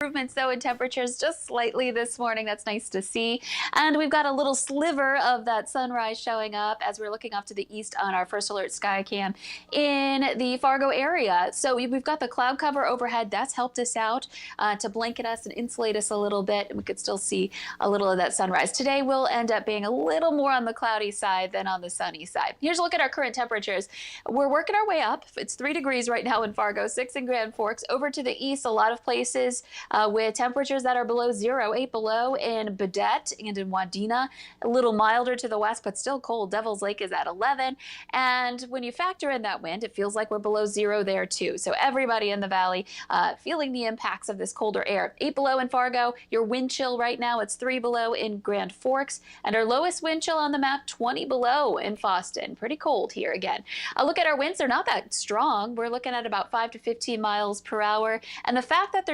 Improvements though in temperatures just slightly this morning. That's nice to see. And we've got a little sliver of that sunrise showing up as we're looking off to the east on our First Alert Sky Cam in the Fargo area. So we've got the cloud cover overhead. That's helped us out to blanket us and insulate us a little bit. And we could still see a little of that sunrise. Today will end up being a little more on the cloudy side than on the sunny side. Here's a look at our current temperatures. We're working our way up. It's 3 degrees right now in Fargo, 6 in Grand Forks. Over to the east, a lot of places with temperatures that are below zero, 8 below in Baudette and in Wadena. A little milder to the west, but still cold. Devil's Lake is at 11. And when you factor in that wind, it feels like we're below zero there too. So everybody in the valley feeling the impacts of this colder air. 8 below in Fargo. Your wind chill right now, it's 3 below in Grand Forks. And our lowest wind chill on the map, 20 below in Foston. Pretty cold here again. A look at our winds, they're not that strong. We're looking at about 5 to 15 miles per hour. And the fact that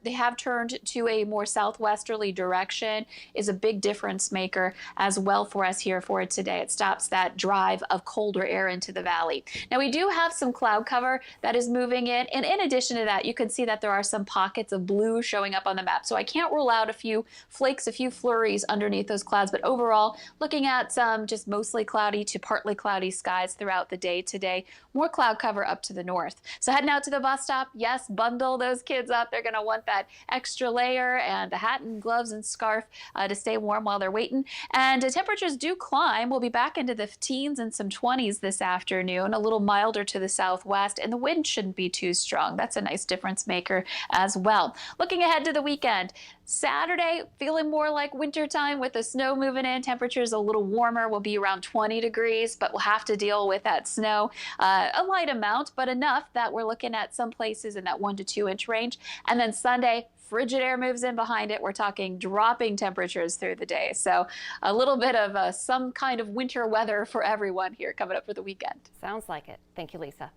they have turned to a more southwesterly direction is a big difference maker as well for us here for today. It stops that drive of colder air into the valley. Now we do have some cloud cover that is moving in. And in addition to that, you can see that there are some pockets of blue showing up on the map. So I can't rule out a few flakes, a few flurries underneath those clouds. But overall, looking at some just mostly cloudy to partly cloudy skies throughout the day today. More cloud cover up to the north. So heading out to the bus stop, yes, bundle those kids up. They're going to want that extra layer and the hat and gloves and scarf to stay warm while they're waiting. And temperatures do climb. We'll be back into the teens and some 20s this afternoon, a little milder to the southwest, and the wind shouldn't be too strong. That's a nice difference maker as well. Looking ahead to the weekend, Saturday, feeling more like wintertime with the snow moving in. Temperatures a little warmer, will be around 20 degrees, but we'll have to deal with that snow. A light amount, but enough that we're looking at some places in that 1 to 2 inch range. And then Sunday, frigid air moves in behind it. We're talking dropping temperatures through the day. So a little bit of some kind of winter weather for everyone here coming up for the weekend. Sounds like it. Thank you, Lisa.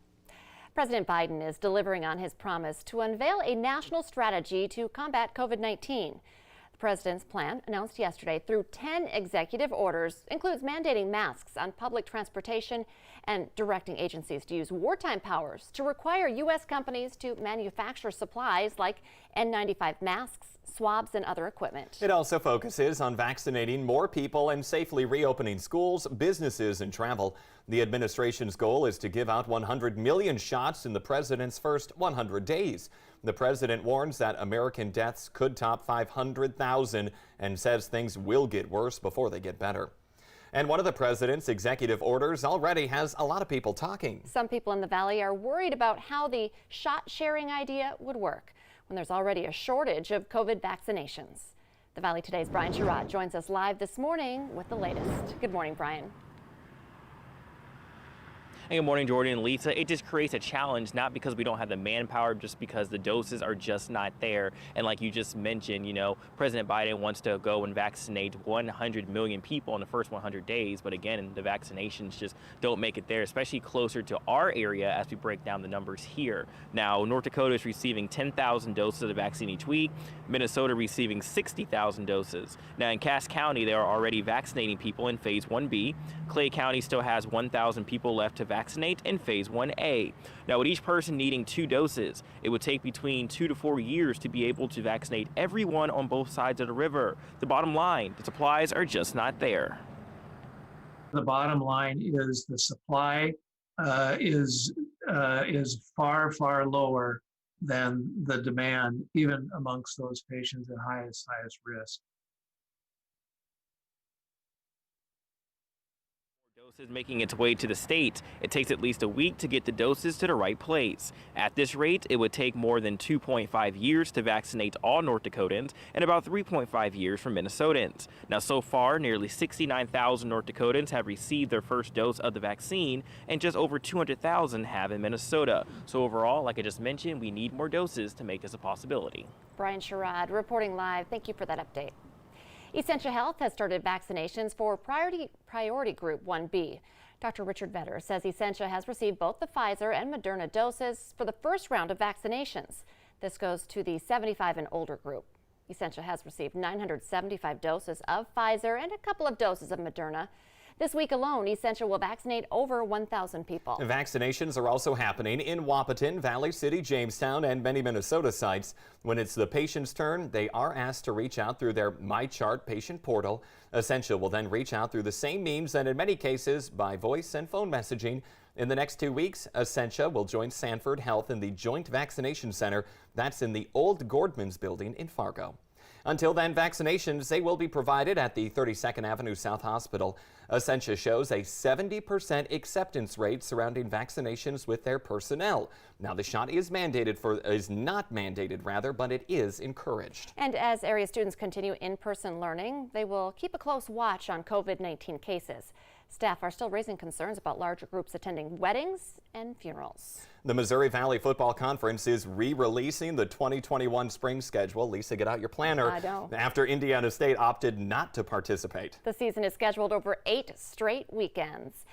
President Biden is delivering on his promise to unveil a national strategy to combat COVID-19. The president's plan, announced yesterday through 10 executive orders, includes mandating masks on public transportation and directing agencies to use wartime powers to require U.S. companies to manufacture supplies like N95 masks, swabs, and other equipment. It also focuses on vaccinating more people and safely reopening schools, businesses, and travel. The administration's goal is to give out 100 million shots in the president's first 100 days. The president warns that American deaths could top 500,000 and says things will get worse before they get better. And one of the president's executive orders already has a lot of people talking. Some people in the valley are worried about how the shot sharing idea would work when there's already a shortage of COVID vaccinations. The Valley Today's Brian Sherrod joins us live this morning with the latest. Good morning, Brian. Hey, good morning, Jordan and Lisa. It just creates a challenge, not because we don't have the manpower, just because the doses are just not there. And like you just mentioned, President Biden wants to go and vaccinate 100 million people in the first 100 days. But again, the vaccinations just don't make it there, especially closer to our area as we break down the numbers here. Now, North Dakota is receiving 10,000 doses of the vaccine each week. Minnesota receiving 60,000 doses. Now, in Cass County, they are already vaccinating people in Phase 1B. Clay County still has 1,000 people left to vaccinate in Phase 1A. Now, with each person needing 2 doses, it would take between 2 to 4 years to be able to vaccinate everyone on both sides of the river. The bottom line, the supplies are just not there. The bottom line is the supply is far, far lower than the demand, even amongst those patients at highest risk. Doses making its way to the state. It takes at least a week to get the doses to the right place. At this rate, it would take more than 2.5 years to vaccinate all North Dakotans and about 3.5 years for Minnesotans. Now, so far, nearly 69,000 North Dakotans have received their first dose of the vaccine, and just over 200,000 have in Minnesota. So overall, like I just mentioned, we need more doses to make this a possibility. Brian Sherrod reporting live. Thank you for that update. Essentia Health has started vaccinations for Priority Group 1B. Dr. Richard Vetter says Essentia has received both the Pfizer and Moderna doses for the first round of vaccinations. This goes to the 75 and older group. Essentia has received 975 doses of Pfizer and a couple of doses of Moderna. This week alone, Essentia will vaccinate over 1,000 people. Vaccinations are also happening in Wahpeton, Valley City, Jamestown, and many Minnesota sites. When it's the patient's turn, they are asked to reach out through their MyChart patient portal. Essentia will then reach out through the same means and in many cases by voice and phone messaging. In the next 2 weeks, Essentia will join Sanford Health in the Joint Vaccination Center. That's in the old Gordman's building in Fargo. Until then, vaccinations, they will be provided at the 32nd Avenue South Hospital. Essentia shows a 70% acceptance rate surrounding vaccinations with their personnel. Now, the shot is not mandated, but it is encouraged. And as area students continue in-person learning, they will keep a close watch on COVID-19 cases. Staff are still raising concerns about larger groups attending weddings and funerals. The Missouri Valley Football Conference is re-releasing the 2021 spring schedule. Lisa, get out your planner. I know. After Indiana State opted not to participate. The season is scheduled over 8 straight weekends.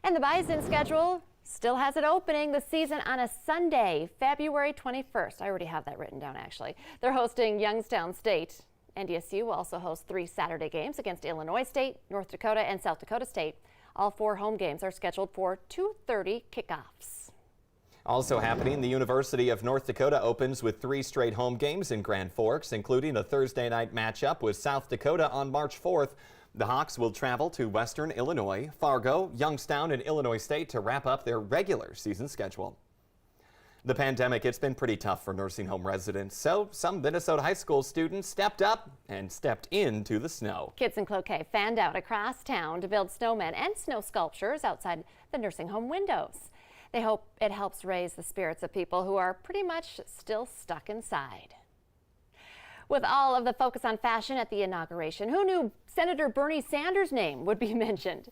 And the Bison schedule still has it opening the season on a Sunday, February 21st. I already have that written down, actually. They're hosting Youngstown State. NDSU will also host 3 Saturday games against Illinois State, North Dakota, and South Dakota State. All 4 home games are scheduled for 2:30 kickoffs. Also happening, the University of North Dakota opens with 3 straight home games in Grand Forks, including a Thursday night matchup with South Dakota on March 4th. The Hawks will travel to Western Illinois, Fargo, Youngstown, and Illinois State to wrap up their regular season schedule. The pandemic, it's been pretty tough for nursing home residents, so some Minnesota high school students stepped up and stepped into the snow. Kids in Cloquet fanned out across town to build snowmen and snow sculptures outside the nursing home windows. They hope it helps raise the spirits of people who are pretty much still stuck inside. With all of the focus on fashion at the inauguration, who knew Senator Bernie Sanders' name would be mentioned?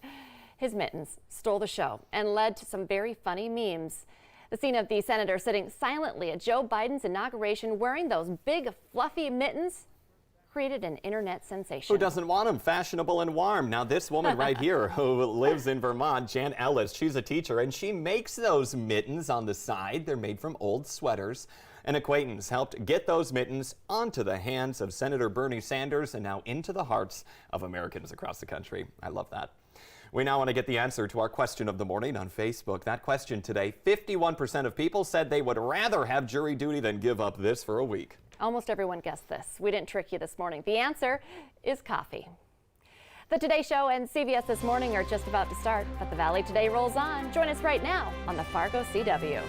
His mittens stole the show and led to some very funny memes. The scene of the senator sitting silently at Joe Biden's inauguration wearing those big fluffy mittens created an internet sensation. Who doesn't want them fashionable and warm? Now this woman right here who lives in Vermont, Jan Ellis, she's a teacher and she makes those mittens on the side. They're made from old sweaters. An acquaintance helped get those mittens onto the hands of Senator Bernie Sanders and now into the hearts of Americans across the country. I love that. We now want to get the answer to our question of the morning on Facebook. That question today, 51% of people said they would rather have jury duty than give up this for a week. Almost everyone guessed this. We didn't trick you this morning. The answer is coffee. The Today Show and CBS This Morning are just about to start, but the Valley Today rolls on. Join us right now on the Fargo CW.